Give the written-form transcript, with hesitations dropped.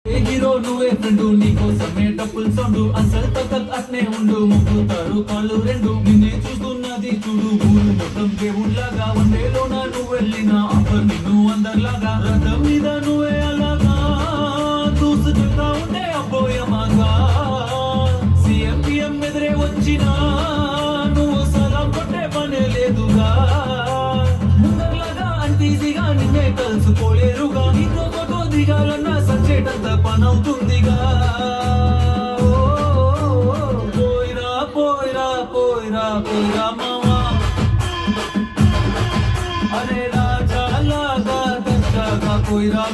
hero నువ్వే friend నీకోసమే డబ్బుల్ సౌండ్ అసలు తగ్గక్ అట్నే ఉండు ముగ్గుతారు కాళ్ళు రెండు నిన్నే చూస్తున్నది చూడు ఊరు మొత్తం దేవుళ్ళగా వందేలోన నువ్వు వెళ్ళిన ఆఫర్ నిన్ను అందరిలాగా రథం మీద నువ్వే అలాగా దూసుకెళ్తా ఉంటే అబ్బోయమాగా సీఎం ఎదురే వచ్చినా నువ్వు సలాం కొట్టే పనే లేదుగా ముందర్లాగా అంతీజీగా నిన్నే కలుసుకోలేరుగా నీతో ఫోటో దిగాలన్నా సచ్చేటంత పనవుతుందిగా పోయిరా పోయిరా పోయిరా పోయిరా మామా అరే రాజా లాగా దర్జాగా పోయిరా